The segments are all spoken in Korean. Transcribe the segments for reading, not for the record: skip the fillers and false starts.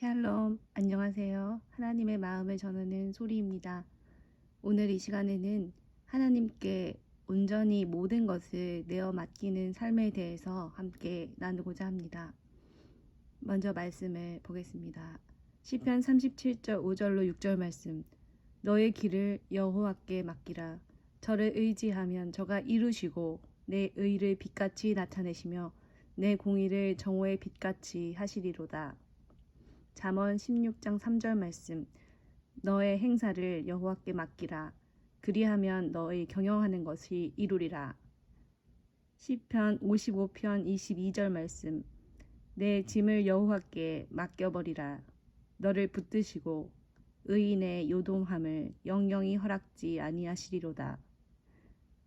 샬롬, 안녕하세요. 하나님의 마음을 전하는 소리입니다. 오늘 이 시간에는 하나님께 온전히 모든 것을 내어 맡기는 삶에 대해서 함께 나누고자 합니다. 먼저 말씀을 보겠습니다. 시편 37절 5절로 6절 말씀. 너의 길을 여호와께 맡기라. 저를 의지하면 저가 이루시고 내 의를 빛같이 나타내시며 내 공의를 정오의 빛같이 하시리로다. 잠언 16장 3절 말씀. 너의 행사를 여호와께 맡기라. 그리하면 너의 경영하는 것이 이루리라. 시편 55편 22절 말씀. 내 짐을 여호와께 맡겨버리라. 너를 붙드시고 의인의 요동함을 영영히 허락지 아니하시리로다.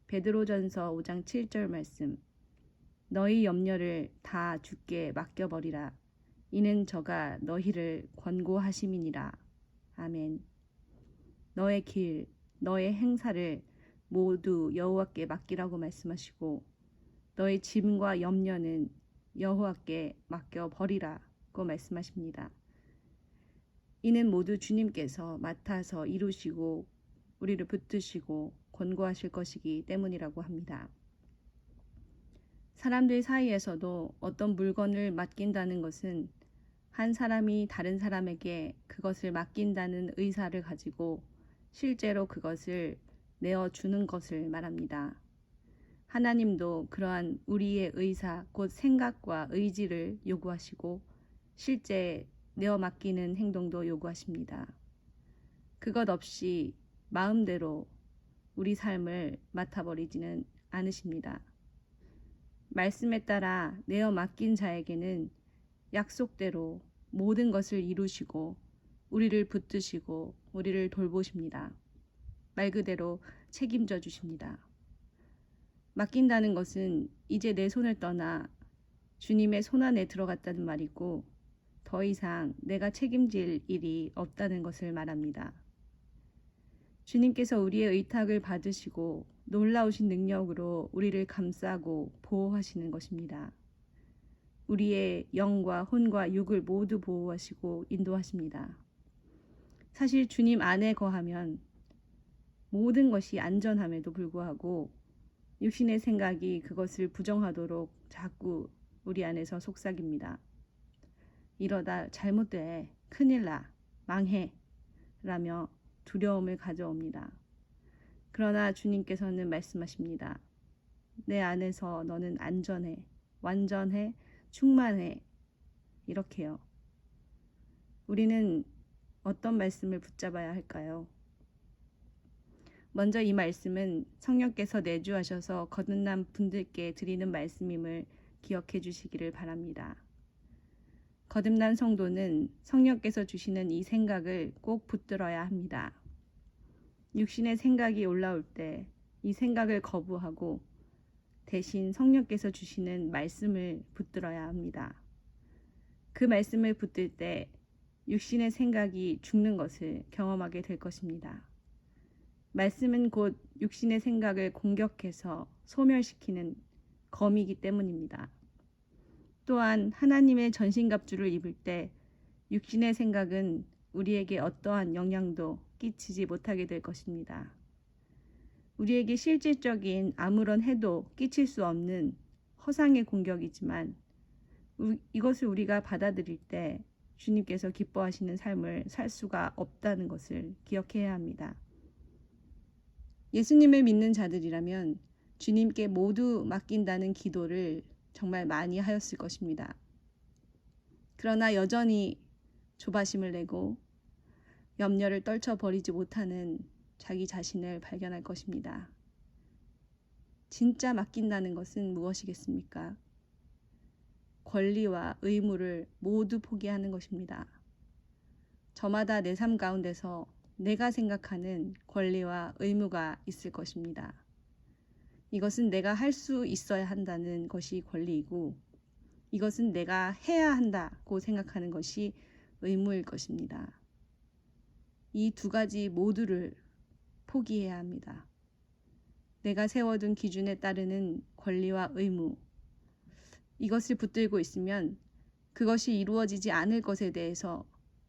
베드로전서 5장 7절 말씀. 너희 염려를 다 주께 맡겨버리라. 이는 저가 너희를 권고하심이니라. 아멘. 너의 길, 너의 행사를 모두 여호와께 맡기라고 말씀하시고 너의 짐과 염려는 여호와께 맡겨버리라고 말씀하십니다. 이는 모두 주님께서 맡아서 이루시고 우리를 붙드시고 권고하실 것이기 때문이라고 합니다. 사람들 사이에서도 어떤 물건을 맡긴다는 것은 한 사람이 다른 사람에게 그것을 맡긴다는 의사를 가지고 실제로 그것을 내어주는 것을 말합니다. 하나님도 그러한 우리의 의사, 곧 생각과 의지를 요구하시고 실제 내어 맡기는 행동도 요구하십니다. 그것 없이 마음대로 우리 삶을 맡아버리지는 않으십니다. 말씀에 따라 내어 맡긴 자에게는 약속대로 모든 것을 이루시고 우리를 붙드시고 우리를 돌보십니다. 말 그대로 책임져 주십니다. 맡긴다는 것은 이제 내 손을 떠나 주님의 손안에 들어갔다는 말이고 더 이상 내가 책임질 일이 없다는 것을 말합니다. 주님께서 우리의 의탁을 받으시고 놀라우신 능력으로 우리를 감싸고 보호하시는 것입니다. 우리의 영과 혼과 육을 모두 보호하시고 인도하십니다. 사실 주님 안에 거하면 모든 것이 안전함에도 불구하고 육신의 생각이 그것을 부정하도록 자꾸 우리 안에서 속삭입니다. 이러다 잘못돼, 큰일 나, 망해 라며 두려움을 가져옵니다. 그러나 주님께서는 말씀하십니다. 내 안에서 너는 안전해, 완전해, 충만해. 이렇게요. 우리는 어떤 말씀을 붙잡아야 할까요? 먼저 이 말씀은 성령께서 내주하셔서 거듭난 분들께 드리는 말씀임을 기억해 주시기를 바랍니다. 거듭난 성도는 성령께서 주시는 이 생각을 꼭 붙들어야 합니다. 육신의 생각이 올라올 때 이 생각을 거부하고 대신 성령께서 주시는 말씀을 붙들어야 합니다. 그 말씀을 붙들 때 육신의 생각이 죽는 것을 경험하게 될 것입니다. 말씀은 곧 육신의 생각을 공격해서 소멸시키는 검이기 때문입니다. 또한 하나님의 전신갑주를 입을 때 육신의 생각은 우리에게 어떠한 영향도 끼치지 못하게 될 것입니다. 우리에게 실질적인 아무런 해도 끼칠 수 없는 허상의 공격이지만 이것을 우리가 받아들일 때 주님께서 기뻐하시는 삶을 살 수가 없다는 것을 기억해야 합니다. 예수님을 믿는 자들이라면 주님께 모두 맡긴다는 기도를 정말 많이 하였을 것입니다. 그러나 여전히 조바심을 내고 염려를 떨쳐버리지 못하는 자기 자신을 발견할 것입니다. 진짜 맡긴다는 것은 무엇이겠습니까? 권리와 의무를 모두 포기하는 것입니다. 저마다 내 삶 가운데서 내가 생각하는 권리와 의무가 있을 것입니다. 이것은 내가 할 수 있어야 한다는 것이 권리이고 이것은 내가 해야 한다고 생각하는 것이 의무일 것입니다. 이 두 가지 모두를 포기해야 합니다. 내가 세워둔 기준에 따르는 권리와 의무, 이것을 붙들고 있으면 그것이 이루어지지 않을 것에 대해서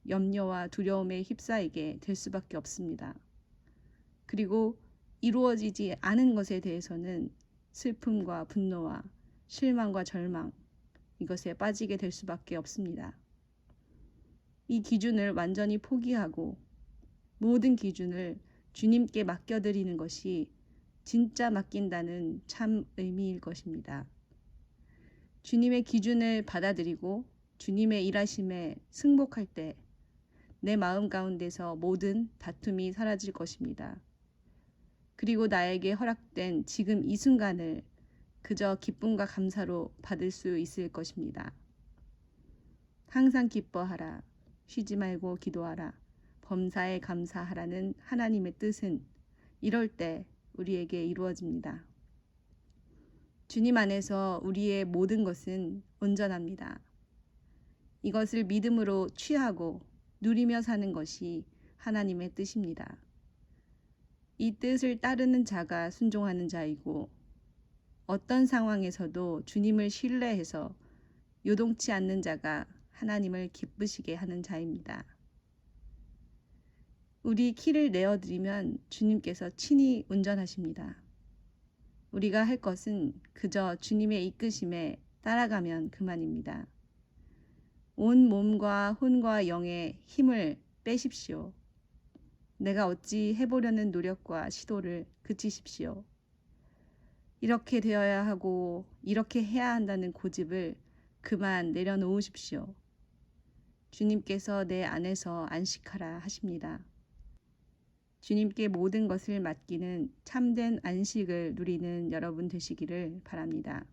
염려와 두려움에 휩싸이게 될 수밖에 없습니다. 그리고 이루어지지 않은 것에 대해서는 슬픔과 분노와 실망과 절망, 이것에 빠지게 될 수밖에 없습니다. 이 기준을 완전히 포기하고 모든 기준을 주님께 맡겨드리는 것이 진짜 맡긴다는 참 의미일 것입니다. 주님의 기준을 받아들이고 주님의 일하심에 승복할 때 내 마음 가운데서 모든 다툼이 사라질 것입니다. 그리고 나에게 허락된 지금 이 순간을 그저 기쁨과 감사로 받을 수 있을 것입니다. 항상 기뻐하라, 쉬지 말고 기도하라, 범사에 감사하라는 하나님의 뜻은 이럴 때 우리에게 이루어집니다. 주님 안에서 우리의 모든 것은 온전합니다. 이것을 믿음으로 취하고 누리며 사는 것이 하나님의 뜻입니다. 이 뜻을 따르는 자가 순종하는 자이고 어떤 상황에서도 주님을 신뢰해서 요동치 않는 자가 하나님을 기쁘시게 하는 자입니다. 우리 키를 내어드리면 주님께서 친히 운전하십니다. 우리가 할 것은 그저 주님의 이끄심에 따라가면 그만입니다. 온 몸과 혼과 영의 힘을 빼십시오. 내가 어찌 해보려는 노력과 시도를 그치십시오. 이렇게 되어야 하고 이렇게 해야 한다는 고집을 그만 내려놓으십시오. 주님께서 내 안에서 안식하라 하십니다. 주님께 모든 것을 맡기는 참된 안식을 누리는 여러분 되시기를 바랍니다.